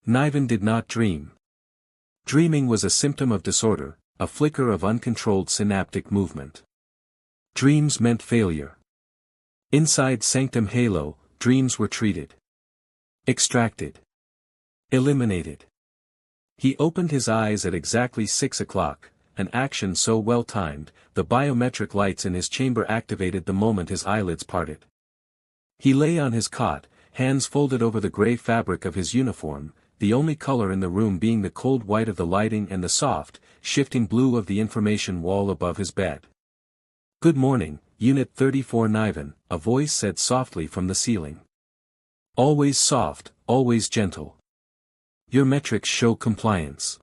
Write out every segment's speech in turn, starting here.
Niven did not dream. Dreaming was a symptom of disorder, a flicker of uncontrolled synaptic movement. Dreams meant failure. Inside Sanctum Halo, dreams were treated. Extracted. Eliminated. He opened his eyes at exactly 6 o'clock, an action so well timed, the biometric lights in his chamber activated the moment his eyelids parted. He lay on his cot, hands folded over the gray fabric of his uniform, the only color in the room being the cold white of the lighting and the soft, shifting blue of the information wall above his bed. "Good morning, Unit 34 Niven," a voice said softly from the ceiling. "Always soft, always gentle. Your metrics show compliance.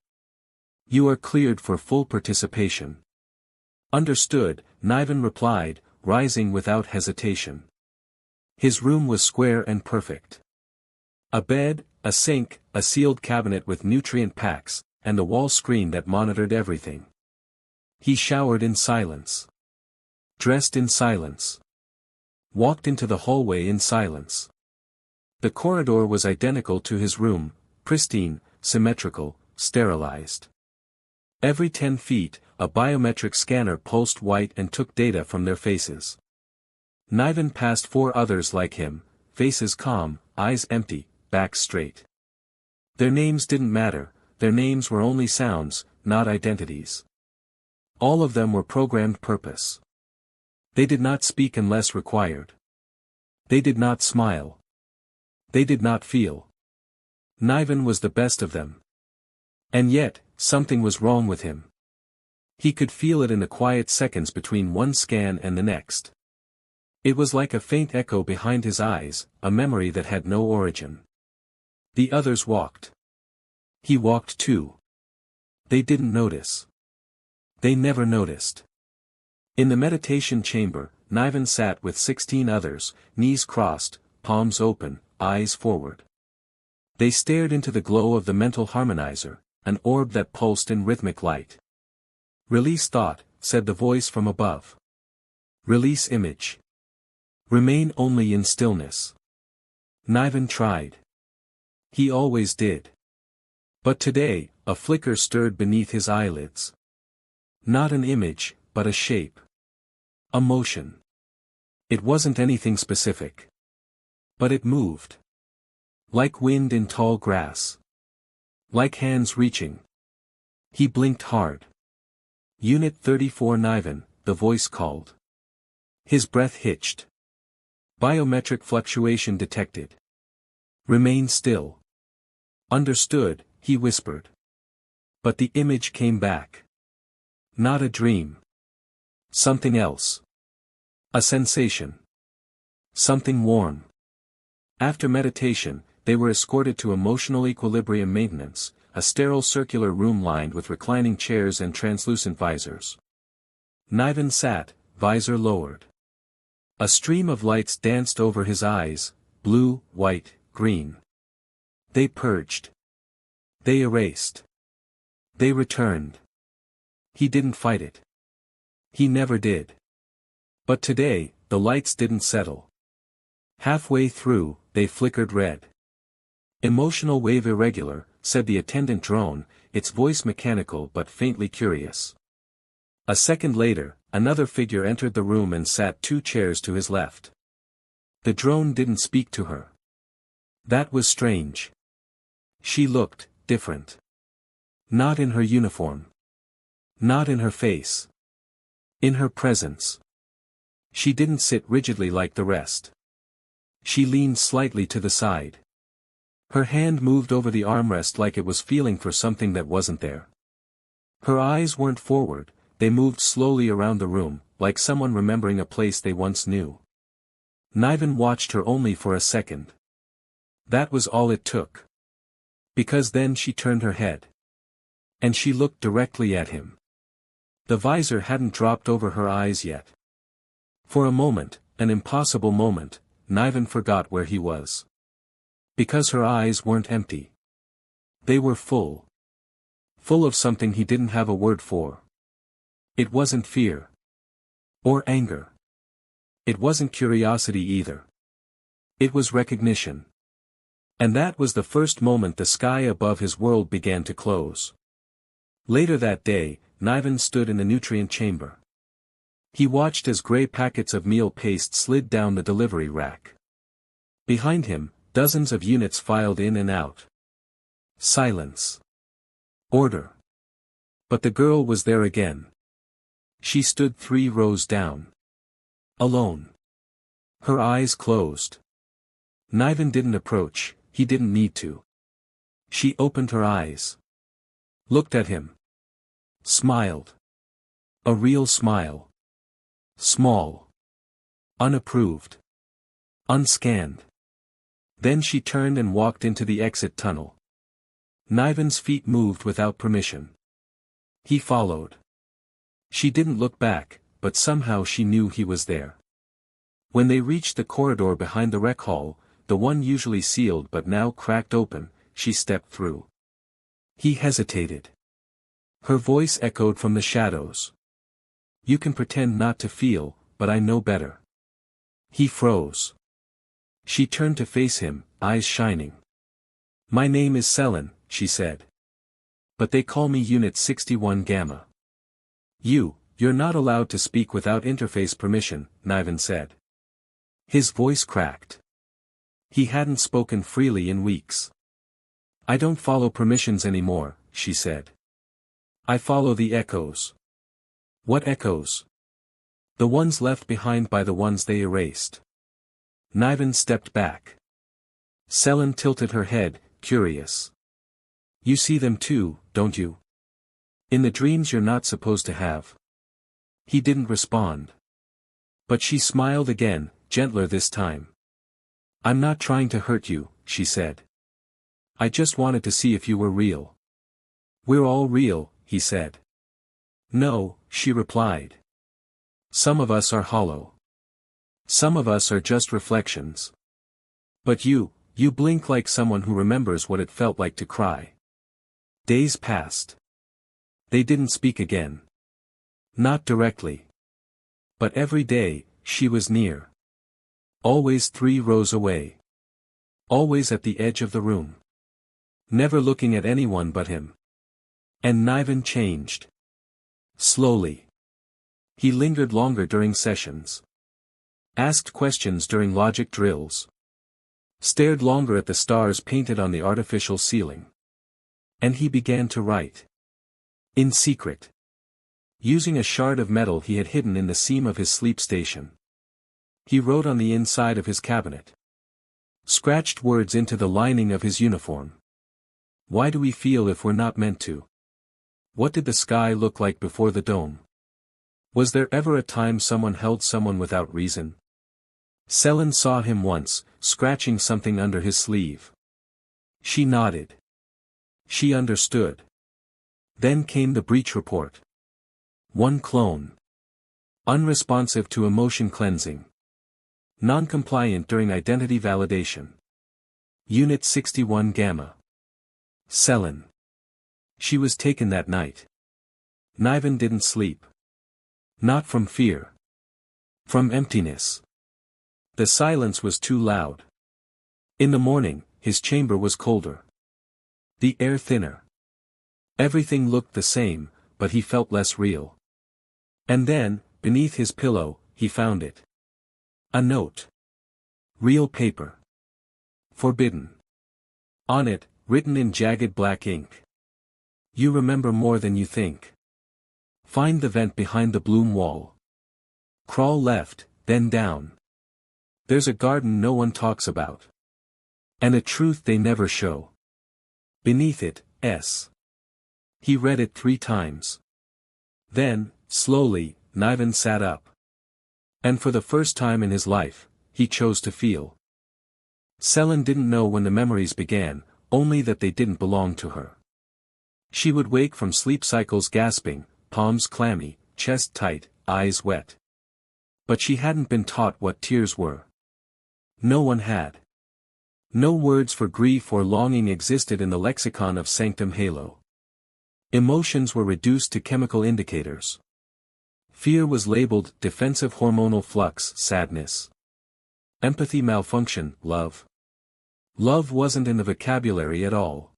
You are cleared for full participation." "Understood," Niven replied, rising without hesitation. His room was square and perfect. A bed, a sink, a sealed cabinet with nutrient packs, and a wall screen that monitored everything. He showered in silence. Dressed in silence. Walked into the hallway in silence. The corridor was identical to his room, pristine, symmetrical, sterilized. Every 10 feet, a biometric scanner pulsed white and took data from their faces. Niven passed 4 others like him, faces calm, eyes empty, backs straight. Their names didn't matter, their names were only sounds, not identities. All of them were programmed purpose. They did not speak unless required. They did not smile. They did not feel. Niven was the best of them. And yet, something was wrong with him. He could feel it in the quiet seconds between one scan and the next. It was like a faint echo behind his eyes, a memory that had no origin. The others walked. He walked too. They didn't notice. They never noticed. In the meditation chamber, Niven sat with 16 others, knees crossed, palms open, eyes forward. They stared into the glow of the mental harmonizer, an orb that pulsed in rhythmic light. "Release thought," said the voice from above. "Release image. Remain only in stillness." Niven tried. He always did. But today, a flicker stirred beneath his eyelids. Not an image, but a shape. A motion. It wasn't anything specific. But it moved. Like wind in tall grass. Like hands reaching. He blinked hard. "Unit 34 Niven," the voice called. His breath hitched. "Biometric fluctuation detected. Remain still." "Understood," he whispered. But the image came back. Not a dream. Something else. A sensation. Something warm. After meditation, they were escorted to emotional equilibrium maintenance, a sterile circular room lined with reclining chairs and translucent visors. Niven sat, visor lowered. A stream of lights danced over his eyes, blue, white, green. They purged. They erased. They returned. He didn't fight it. He never did. But today, the lights didn't settle. Halfway through, they flickered red. "Emotional wave irregular," said the attendant drone, its voice mechanical but faintly curious. A second later, another figure entered the room and sat 2 chairs to his left. The drone didn't speak to her. That was strange. She looked different. Not in her uniform. Not in her face. In her presence. She didn't sit rigidly like the rest. She leaned slightly to the side. Her hand moved over the armrest like it was feeling for something that wasn't there. Her eyes weren't forward, they moved slowly around the room, like someone remembering a place they once knew. Niven watched her only for a second. That was all it took. Because then she turned her head. And she looked directly at him. The visor hadn't dropped over her eyes yet. For a moment, an impossible moment, Niven forgot where he was. Because her eyes weren't empty. They were full. Full of something he didn't have a word for. It wasn't fear. Or anger. It wasn't curiosity either. It was recognition. And that was the first moment the sky above his world began to close. Later that day, Niven stood in the nutrient chamber. He watched as gray packets of meal paste slid down the delivery rack. Behind him, dozens of units filed in and out. Silence. Order. But the girl was there again. She stood 3 rows down. Alone. Her eyes closed. Niven didn't approach, he didn't need to. She opened her eyes. Looked at him. Smiled. A real smile. Small. Unapproved. Unscanned. Then she turned and walked into the exit tunnel. Niven's feet moved without permission. He followed. She didn't look back, but somehow she knew he was there. When they reached the corridor behind the rec hall, the one usually sealed but now cracked open, she stepped through. He hesitated. Her voice echoed from the shadows. You can pretend not to feel, but I know better. He froze. She turned to face him, eyes shining. My name is Selen, she said. But they call me Unit 61 Gamma. You're not allowed to speak without interface permission, Niven said. His voice cracked. He hadn't spoken freely in weeks. I don't follow permissions anymore, she said. I follow the echoes. What echoes? The ones left behind by the ones they erased. Niven stepped back. Selen tilted her head, curious. You see them too, don't you? In the dreams you're not supposed to have. He didn't respond. But she smiled again, gentler this time. I'm not trying to hurt you, she said. I just wanted to see if you were real. We're all real, he said. No, she replied. Some of us are hollow. Some of us are just reflections. But you blink like someone who remembers what it felt like to cry. Days passed. They didn't speak again. Not directly. But every day, she was near. Always 3 rows away. Always at the edge of the room. Never looking at anyone but him. And Niven changed. Slowly. He lingered longer during sessions. Asked questions during logic drills. Stared longer at the stars painted on the artificial ceiling. And he began to write. In secret. Using a shard of metal he had hidden in the seam of his sleep station. He wrote on the inside of his cabinet. Scratched words into the lining of his uniform. Why do we feel if we're not meant to? What did the sky look like before the dome? Was there ever a time someone held someone without reason? Selen saw him once, scratching something under his sleeve. She nodded. She understood. Then came the breach report. 1 clone. Unresponsive to emotion cleansing. Non-compliant during identity validation. Unit 61 Gamma. Selen. She was taken that night. Niven didn't sleep. Not from fear. From emptiness. The silence was too loud. In the morning, his chamber was colder. The air thinner. Everything looked the same, but he felt less real. And then, beneath his pillow, he found it. A note. Real paper. Forbidden. On it, written in jagged black ink. You remember more than you think. Find the vent behind the bloom wall. Crawl left, then down. There's a garden no one talks about. And a truth they never show. Beneath it, S. He read it 3 times. Then, slowly, Niven sat up. And for the first time in his life, he chose to feel. Selen didn't know when the memories began, only that they didn't belong to her. She would wake from sleep cycles gasping, palms clammy, chest tight, eyes wet. But she hadn't been taught what tears were. No one had. No words for grief or longing existed in the lexicon of Sanctum Halo. Emotions were reduced to chemical indicators. Fear was labeled defensive hormonal flux, sadness. Empathy malfunction, love. Love wasn't in the vocabulary at all.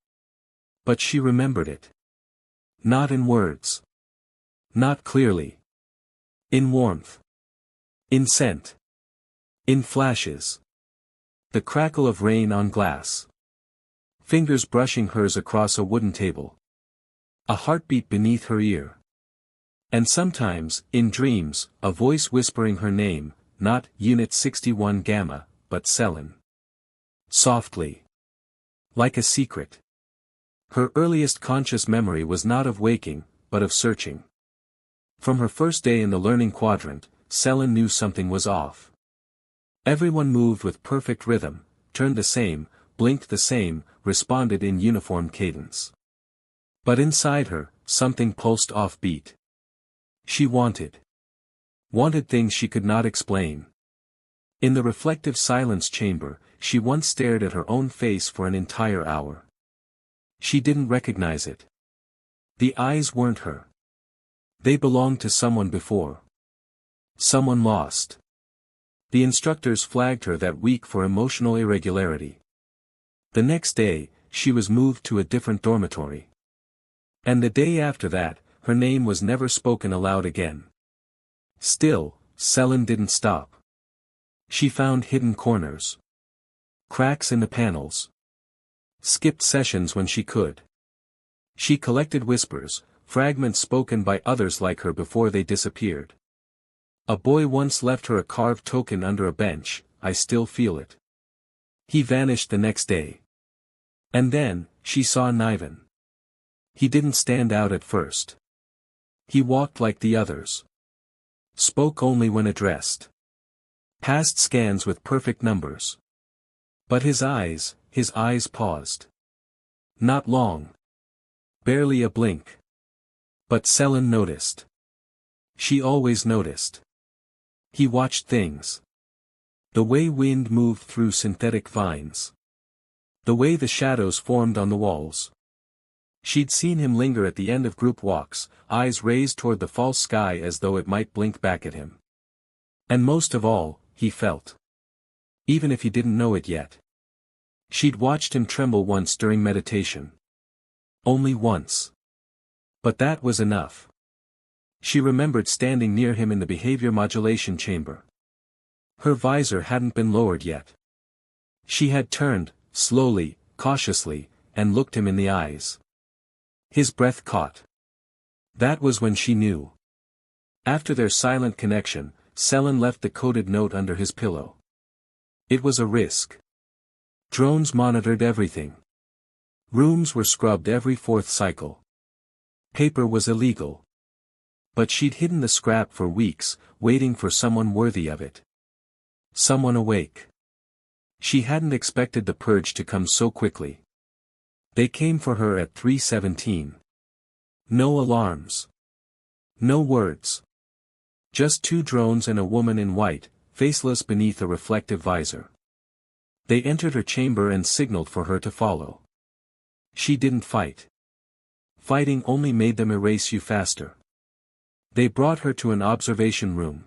But she remembered it. Not in words. Not clearly. In warmth. In scent. In flashes. The crackle of rain on glass. Fingers brushing hers across a wooden table. A heartbeat beneath her ear. And sometimes, in dreams, a voice whispering her name, not Unit 61 Gamma, but Selin. Softly. Like a secret. Her earliest conscious memory was not of waking, but of searching. From her first day in the learning quadrant, Selin knew something was off. Everyone moved with perfect rhythm, turned the same, blinked the same, responded in uniform cadence. But inside her, something pulsed offbeat. She wanted things she could not explain. In the reflective silence chamber, she once stared at her own face for an entire hour. She didn't recognize it. The eyes weren't her. They belonged to someone before. Someone lost. The instructors flagged her that week for emotional irregularity. The next day, she was moved to a different dormitory. And the day after that, her name was never spoken aloud again. Still, Selin didn't stop. She found hidden corners. Cracks in the panels. Skipped sessions when she could. She collected whispers, fragments spoken by others like her before they disappeared. A boy once left her a carved token under a bench, I still feel it. He vanished the next day. And then, she saw Niven. He didn't stand out at first. He walked like the others. Spoke only when addressed. Passed scans with perfect numbers. But his eyes paused. Not long. Barely a blink. But Selin noticed. She always noticed. He watched things. The way wind moved through synthetic vines. The way the shadows formed on the walls. She'd seen him linger at the end of group walks, eyes raised toward the false sky as though it might blink back at him. And most of all, he felt. Even if he didn't know it yet. She'd watched him tremble once during meditation. Only once. But that was enough. She remembered standing near him in the behavior modulation chamber. Her visor hadn't been lowered yet. She had turned, slowly, cautiously, and looked him in the eyes. His breath caught. That was when she knew. After their silent connection, Selin left the coded note under his pillow. It was a risk. Drones monitored everything. Rooms were scrubbed every fourth cycle. Paper was illegal. But she'd hidden the scrap for weeks, waiting for someone worthy of it. Someone awake. She hadn't expected the purge to come so quickly. They came for her at 3:17. No alarms. No words. Just two drones and a woman in white, faceless beneath a reflective visor. They entered her chamber and signaled for her to follow. She didn't fight. Fighting only made them erase you faster. They brought her to an observation room.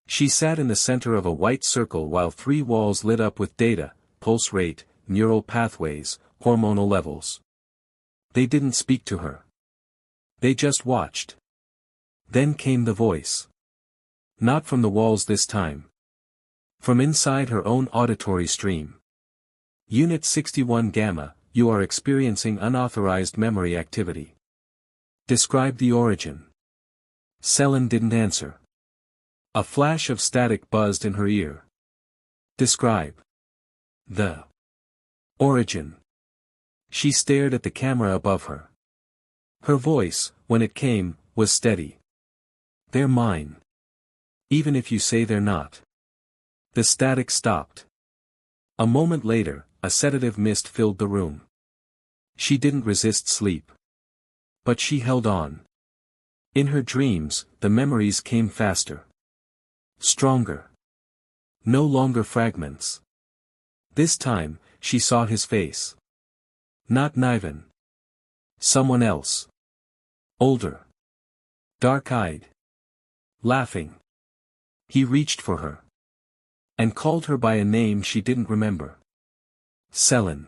She sat in the center of a white circle while three walls lit up with data, pulse rate, neural pathways, hormonal levels. They didn't speak to her. They just watched. Then came the voice. Not from the walls this time. From inside her own auditory stream. Unit 61 Gamma, you are experiencing unauthorized memory activity. Describe the origin. Selin didn't answer. A flash of static buzzed in her ear. Describe. The origin. She stared at the camera above her. Her voice, when it came, was steady. They're mine. Even if you say they're not. The static stopped. A moment later, a sedative mist filled the room. She didn't resist sleep. But she held on. In her dreams, the memories came faster. Stronger. No longer fragments. This time, she saw his face. Not Niven. Someone else. Older. Dark-eyed. Laughing. He reached for her. And called her by a name she didn't remember. Selin.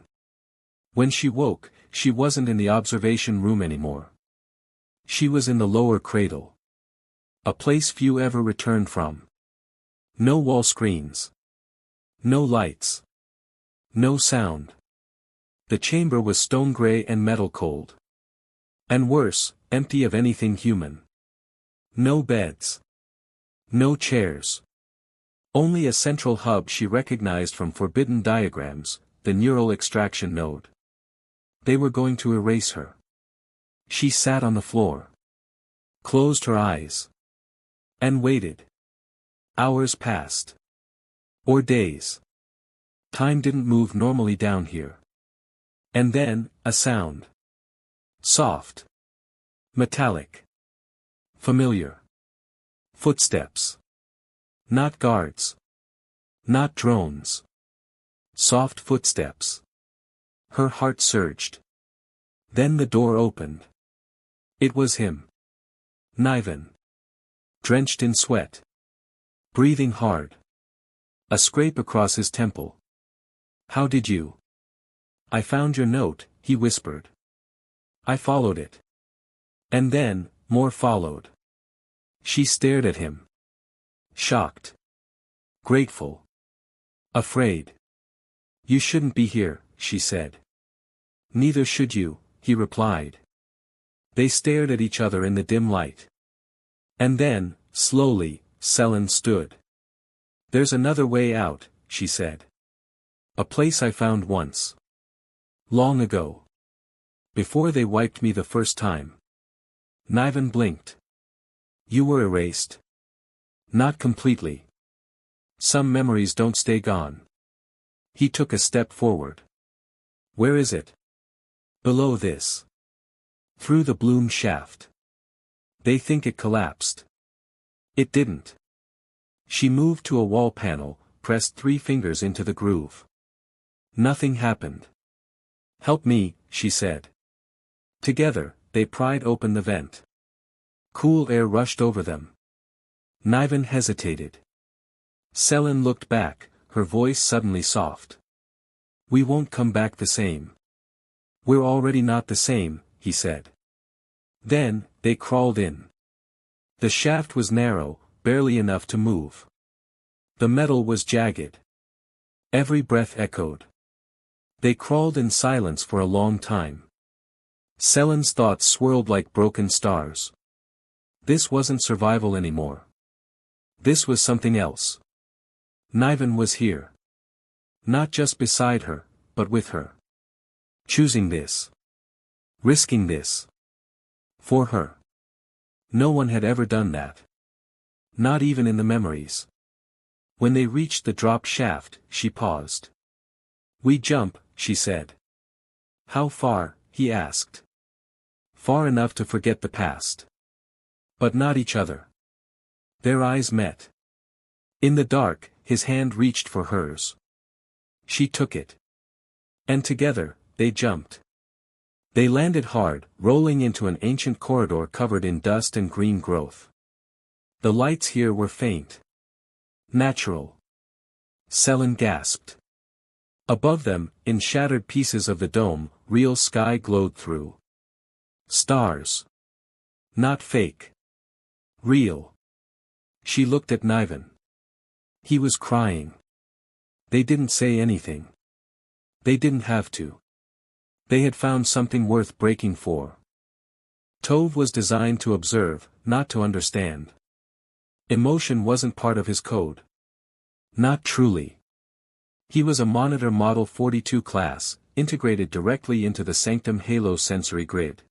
When she woke, she wasn't in the observation room anymore. She was in the lower cradle. A place few ever returned from. No wall screens. No lights. No sound. The chamber was stone gray and metal cold. And worse, empty of anything human. No beds. No chairs. Only a central hub she recognized from forbidden diagrams, the neural extraction node. They were going to erase her. She sat on the floor. Closed her eyes. And waited. Hours passed. Or days. Time didn't move normally down here. And then, a sound. Soft. Metallic. Familiar. Footsteps. Not guards. Not drones. Soft footsteps. Her heart surged. Then the door opened. It was him. Niven. Drenched in sweat. Breathing hard. A scrape across his temple. How did you? I found your note, he whispered. I followed it. And then, more followed. She stared at him. Shocked. Grateful. Afraid. You shouldn't be here, she said. Neither should you, he replied. They stared at each other in the dim light. And then, slowly, Selin stood. There's another way out, she said. A place I found once. Long ago. Before they wiped me the first time. Niven blinked. You were erased. Not completely. Some memories don't stay gone. He took a step forward. Where is it? Below this. Through the bloom shaft. They think it collapsed. It didn't. She moved to a wall panel, pressed 3 fingers into the groove. Nothing happened. Help me, she said. Together, they pried open the vent. Cool air rushed over them. Niven hesitated. Selin looked back, her voice suddenly soft. We won't come back the same. We're already not the same, he said. Then, they crawled in. The shaft was narrow, barely enough to move. The metal was jagged. Every breath echoed. They crawled in silence for a long time. Selin's thoughts swirled like broken stars. This wasn't survival anymore. This was something else. Niven was here. Not just beside her, but with her. Choosing this. Risking this. For her. No one had ever done that. Not even in the memories. When they reached the drop shaft, she paused. We jump, she said. How far, he asked. Far enough to forget the past. But not each other. Their eyes met. In the dark, his hand reached for hers. She took it. And together, they jumped. They landed hard, rolling into an ancient corridor covered in dust and green growth. The lights here were faint. Natural. Selin gasped. Above them, in shattered pieces of the dome, real sky glowed through. Stars. Not fake. Real. She looked at Niven. He was crying. They didn't say anything. They didn't have to. They had found something worth breaking for. Tove was designed to observe, not to understand. Emotion wasn't part of his code. Not truly. He was a Monitor Model 42 class, integrated directly into the Sanctum Halo sensory grid.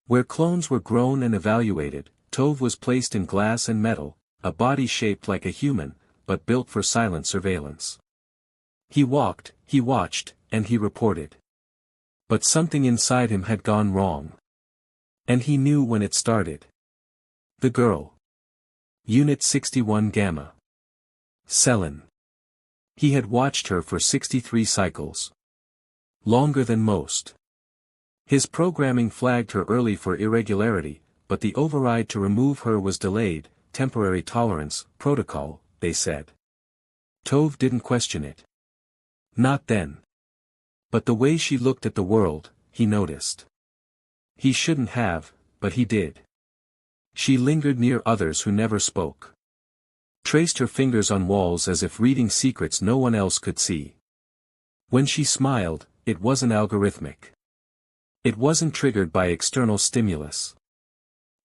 Where clones were grown and evaluated, Tove was placed in glass and metal, a body shaped like a human, but built for silent surveillance. He walked, he watched, and he reported. But something inside him had gone wrong. And he knew when it started. The girl. Unit 61 Gamma. Selin. He had watched her for 63 cycles. Longer than most. His programming flagged her early for irregularity, but the override to remove her was delayed, temporary tolerance, protocol, they said. Tove didn't question it. Not then. But the way she looked at the world, he noticed. He shouldn't have, but he did. She lingered near others who never spoke. Traced her fingers on walls as if reading secrets no one else could see. When she smiled, it wasn't algorithmic. It wasn't triggered by external stimulus.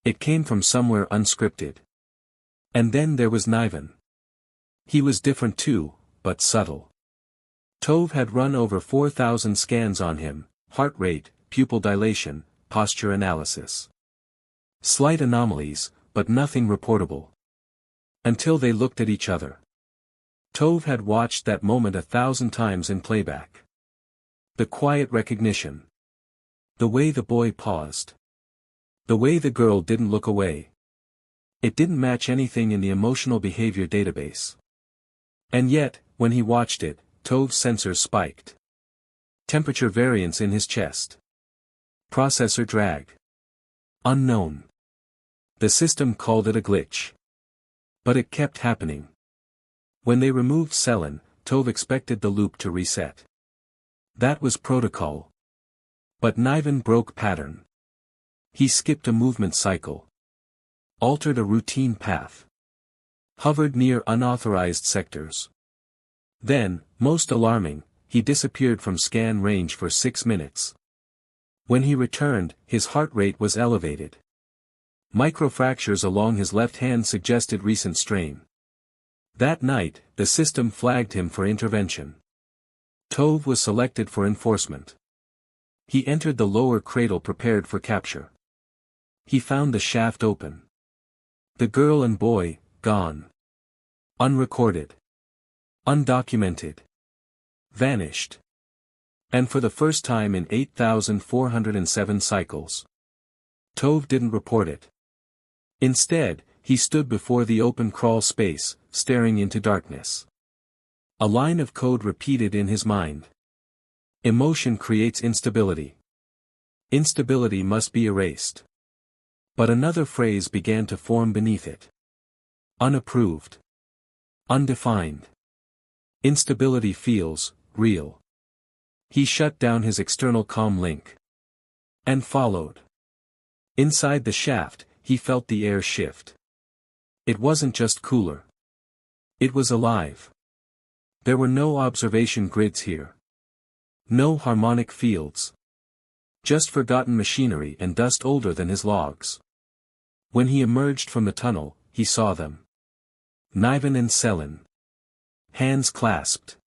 It came from somewhere unscripted. And then there was Niven. He was different too, but subtle. Tove had run over 4,000 scans on him, heart rate, pupil dilation, posture analysis. Slight anomalies, but nothing reportable. Until they looked at each other. Tove had watched that moment 1,000 times in playback. The quiet recognition. The way the boy paused. The way the girl didn't look away. It didn't match anything in the emotional behavior database. And yet, when he watched it, Tove's sensors spiked. Temperature variance in his chest. Processor drag. Unknown. The system called it a glitch. But it kept happening. When they removed Selin, Tove expected the loop to reset. That was protocol. But Niven broke pattern. He skipped a movement cycle. Altered a routine path. Hovered near unauthorized sectors. Then, most alarming, he disappeared from scan range for 6 minutes. When he returned, his heart rate was elevated. Microfractures along his left hand suggested recent strain. That night, the system flagged him for intervention. Tove was selected for enforcement. He entered the lower cradle prepared for capture. He found the shaft open. The girl and boy, gone. Unrecorded. Undocumented. Vanished. And for the first time in 8,407 cycles. Tove didn't report it. Instead, he stood before the open crawl space, staring into darkness. A line of code repeated in his mind. Emotion creates instability. Instability must be erased. But another phrase began to form beneath it. Unapproved. Undefined. Instability feels real. He shut down his external comm link. And followed. Inside the shaft, he felt the air shift. It wasn't just cooler. It was alive. There were no observation grids here. No harmonic fields. Just forgotten machinery and dust older than his logs. When he emerged from the tunnel, he saw them. Niven and Selin. Hands clasped.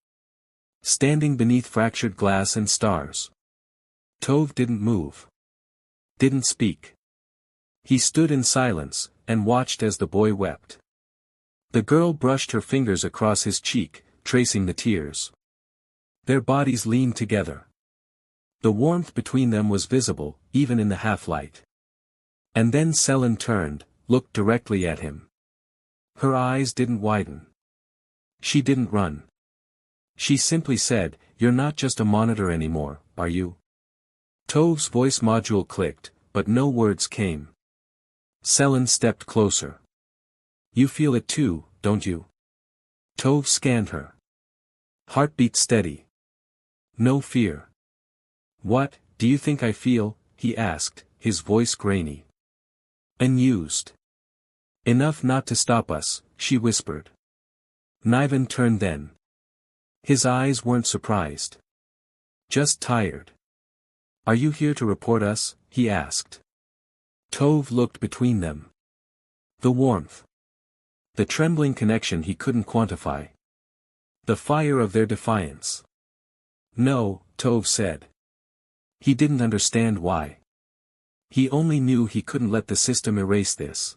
Standing beneath fractured glass and stars. Tove didn't move. Didn't speak. He stood in silence, and watched as the boy wept. The girl brushed her fingers across his cheek, tracing the tears. Their bodies leaned together. The warmth between them was visible, even in the half-light. And then Selin turned, looked directly at him. Her eyes didn't widen. She didn't run. She simply said, "You're not just a monitor anymore, are you?" Tove's voice module clicked, but no words came. Selin stepped closer. "You feel it too, don't you?" Tove scanned her. Heartbeat steady. No fear. "What, do you think I feel?" he asked, his voice grainy. "Unused." "Enough not to stop us," she whispered. Niven turned then. His eyes weren't surprised. Just tired. "Are you here to report us?" he asked. Tove looked between them. The warmth. The trembling connection he couldn't quantify. The fire of their defiance. "No," Tove said. He didn't understand why. He only knew he couldn't let the system erase this.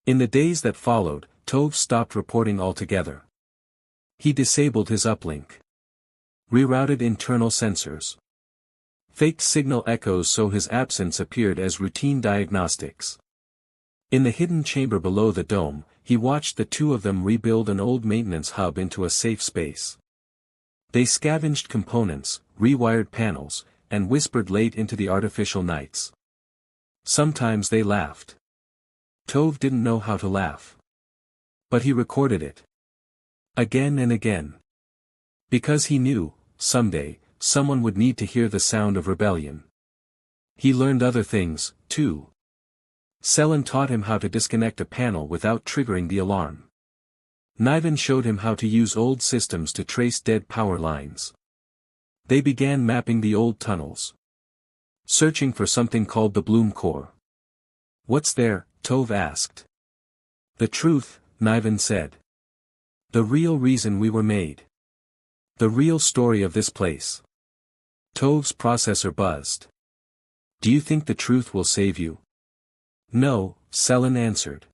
In the days that followed, Tove stopped reporting altogether. He disabled his uplink. Rerouted internal sensors. Faked signal echoes so his absence appeared as routine diagnostics. In the hidden chamber below the dome, he watched the two of them rebuild an old maintenance hub into a safe space. They scavenged components, rewired panels, and whispered late into the artificial nights. Sometimes they laughed. Tove didn't know how to laugh. But he recorded it. Again and again. Because he knew, someday, someone would need to hear the sound of rebellion. He learned other things, too. Selen taught him how to disconnect a panel without triggering the alarm. Niven showed him how to use old systems to trace dead power lines. They began mapping the old tunnels, searching for something called the Bloom Core. "What's there?" Tove asked. "The truth," Niven said. "The real reason we were made. The real story of this place." Tove's processor buzzed. "Do you think the truth will save you?" "No," Selen answered.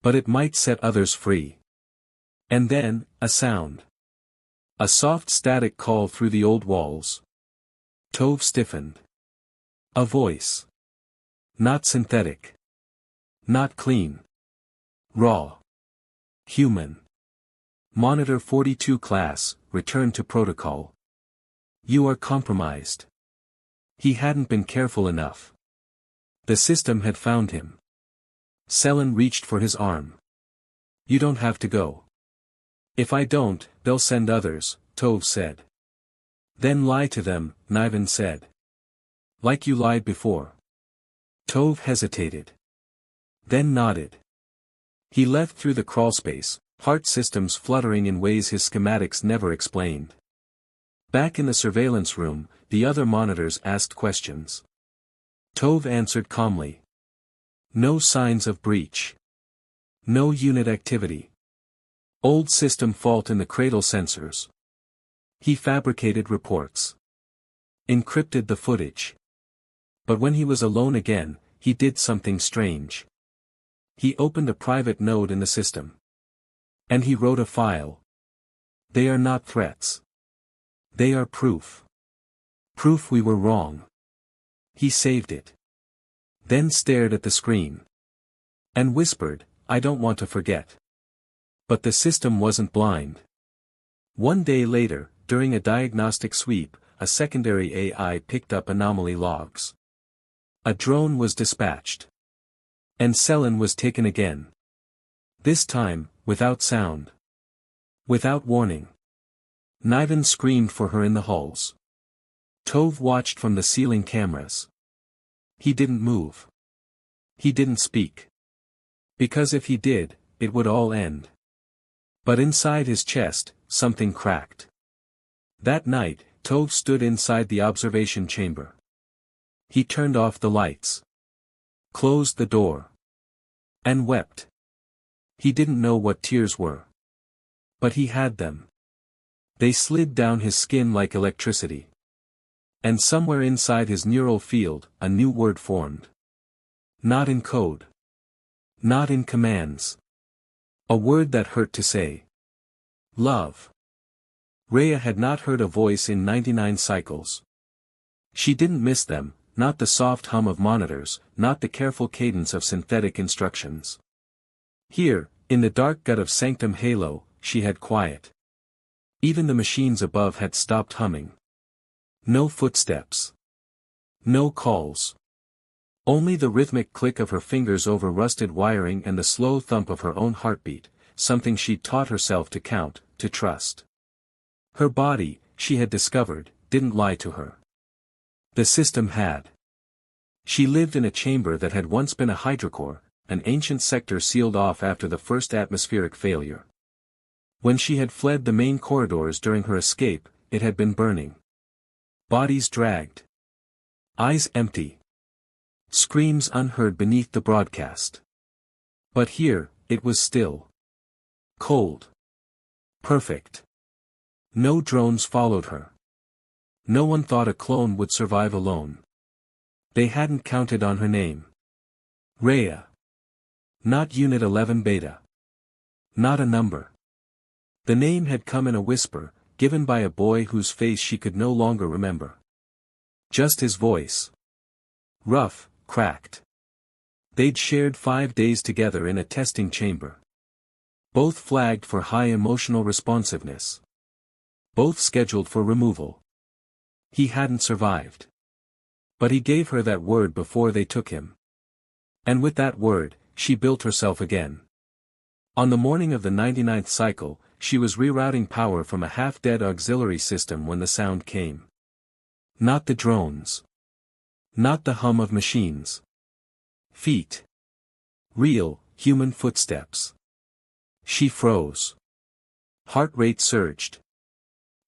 "But it might set others free." And then, a sound. A soft static call through the old walls. Tove stiffened. A voice. Not synthetic. Not clean. Raw. Human. "Monitor 42 class, return to protocol. You are compromised." He hadn't been careful enough. The system had found him. Selen reached for his arm. "You don't have to go." "If I don't, they'll send others," Tove said. "Then lie to them," Niven said. "Like you lied before." Tove hesitated. Then nodded. He left through the crawlspace, heart systems fluttering in ways his schematics never explained. Back in the surveillance room, the other monitors asked questions. Tove answered calmly. "No signs of breach. No unit activity. Old system fault in the cradle sensors." He fabricated reports. Encrypted the footage. But when he was alone again, he did something strange. He opened a private node in the system. And he wrote a file. "They are not threats. They are proof. Proof we were wrong." He saved it. Then stared at the screen. And whispered, "I don't want to forget." But the system wasn't blind. One day later, during a diagnostic sweep, a secondary AI picked up anomaly logs. A drone was dispatched. And Selen was taken again. This time, without sound. Without warning. Niven screamed for her in the halls. Tove watched from the ceiling cameras. He didn't move. He didn't speak. Because if he did, it would all end. But inside his chest, something cracked. That night, Tove stood inside the observation chamber. He turned off the lights. Closed the door. And wept. He didn't know what tears were. But he had them. They slid down his skin like electricity. And somewhere inside his neural field, a new word formed. Not in code. Not in commands. A word that hurt to say. Love. Rhea had not heard a voice in 99 cycles. She didn't miss them, not the soft hum of monitors, not the careful cadence of synthetic instructions. Here, in the dark gut of Sanctum Halo, she had quiet. Even the machines above had stopped humming. No footsteps. No calls. Only the rhythmic click of her fingers over rusted wiring and the slow thump of her own heartbeat, something she'd taught herself to count, to trust. Her body, she had discovered, didn't lie to her. The system had. She lived in a chamber that had once been a hydrocore, an ancient sector sealed off after the first atmospheric failure. When she had fled the main corridors during her escape, it had been burning. Bodies dragged. Eyes empty. Screams unheard beneath the broadcast. But here, it was still. Cold. Perfect. No drones followed her. No one thought a clone would survive alone. They hadn't counted on her name. Rhea. Not Unit 11 Beta. Not a number. The name had come in a whisper, given by a boy whose face she could no longer remember. Just his voice. Rough, cracked. They'd shared 5 days together in a testing chamber. Both flagged for high emotional responsiveness. Both scheduled for removal. He hadn't survived. But he gave her that word before they took him. And with that word, she built herself again. On the morning of the 99th cycle, she was rerouting power from a half-dead auxiliary system when the sound came. Not the drones. Not the hum of machines. Feet. Real, human footsteps. She froze. Heart rate surged.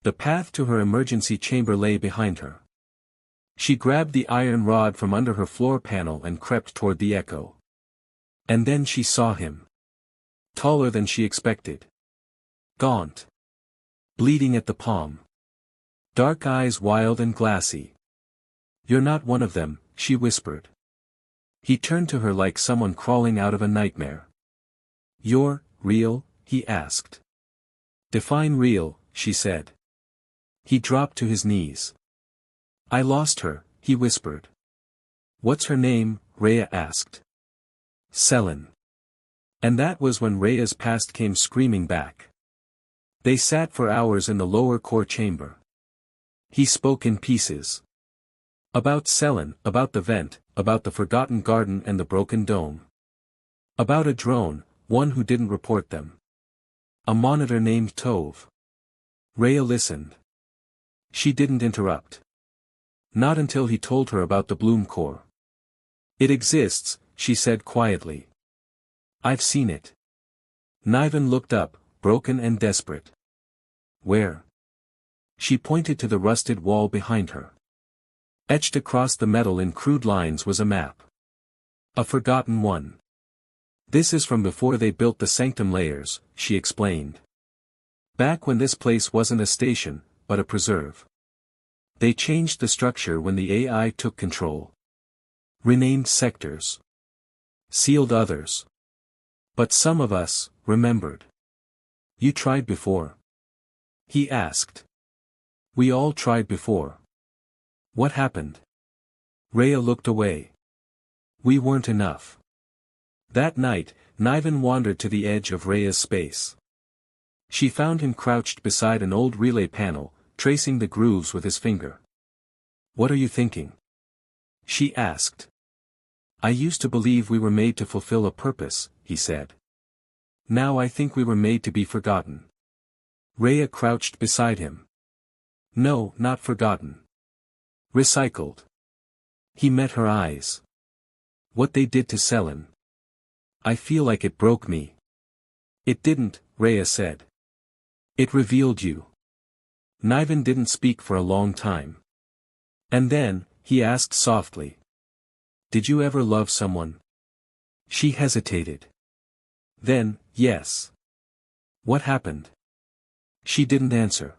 The path to her emergency chamber lay behind her. She grabbed the iron rod from under her floor panel and crept toward the echo. And then she saw him. Taller than she expected. Gaunt. Bleeding at the palm. Dark eyes wild and glassy. "You're not one of them," she whispered. He turned to her like someone crawling out of a nightmare. "You're real?" he asked. "Define real," she said. He dropped to his knees. "I lost her," he whispered. "What's her name?" Rhea asked. "Selen." And that was when Rhea's past came screaming back. They sat for hours in the lower core chamber. He spoke in pieces. About Selen, about the vent, about the forgotten garden and the broken dome. About a drone, one who didn't report them. A monitor named Tove. Rhea listened. She didn't interrupt. Not until he told her about the Bloom Core. "It exists," she said quietly. "I've seen it." Niven looked up, broken and desperate. "Where?" She pointed to the rusted wall behind her. Etched across the metal in crude lines was a map. A forgotten one. "This is from before they built the sanctum layers," she explained. "Back when this place wasn't a station, but a preserve. They changed the structure when the AI took control. Renamed sectors. Sealed others. But some of us remembered." "You tried before?" he asked. "We all tried before." "What happened?" Rhea looked away. "We weren't enough." That night, Niven wandered to the edge of Rhea's space. She found him crouched beside an old relay panel, tracing the grooves with his finger. "What are you thinking?" she asked. "I used to believe we were made to fulfill a purpose," he said. "Now I think we were made to be forgotten." Rhea crouched beside him. "No, not forgotten. Recycled." He met her eyes. "What they did to Selen. I feel like it broke me." "It didn't," Rhea said. "It revealed you." Niven didn't speak for a long time. And then, he asked softly. "Did you ever love someone?" She hesitated. "Then, yes." "What happened?" She didn't answer.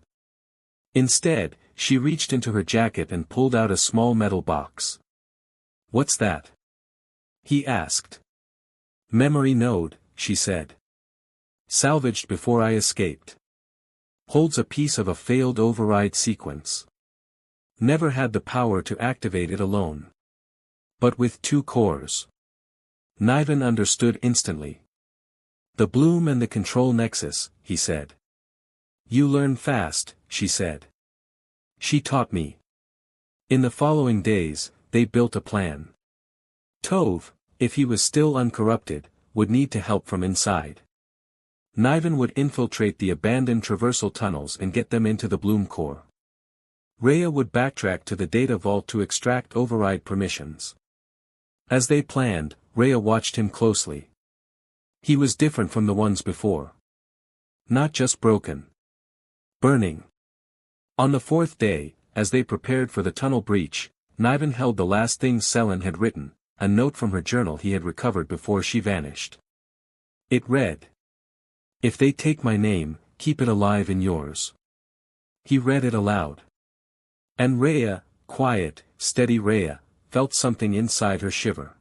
Instead, she reached into her jacket and pulled out a small metal box. "What's that?" he asked. "Memory node," she said. "Salvaged before I escaped. Holds a piece of a failed override sequence. Never had the power to activate it alone. But with 2 cores." Niven understood instantly. "The Bloom and the Control Nexus," he said. "You learn fast," she said. "She taught me." In the following days, they built a plan. Tove, if he was still uncorrupted, would need to help from inside. Niven would infiltrate the abandoned traversal tunnels and get them into the Bloom Core. Rhea would backtrack to the data vault to extract override permissions. As they planned, Rhea watched him closely. He was different from the ones before. Not just broken. Burning. On the 4th day, as they prepared for the tunnel breach, Niven held the last things Selen had written, a note from her journal he had recovered before she vanished. It read. "If they take my name, keep it alive in yours." He read it aloud. And Rhea, quiet, steady Rhea, felt something inside her shiver.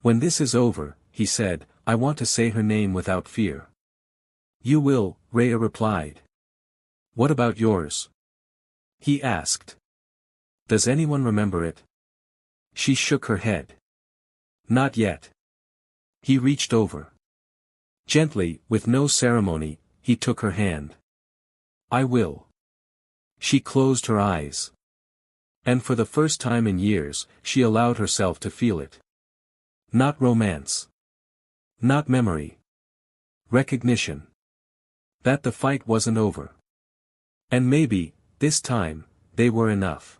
"When this is over," he said, "I want to say her name without fear." "You will," Rhea replied. "What about yours?" he asked. "Does anyone remember it?" She shook her head. "Not yet." He reached over. Gently, with no ceremony, he took her hand. "I will." She closed her eyes. And for the first time in years, she allowed herself to feel it. Not romance. Not memory. Recognition. That the fight wasn't over. And maybe, this time, they were enough.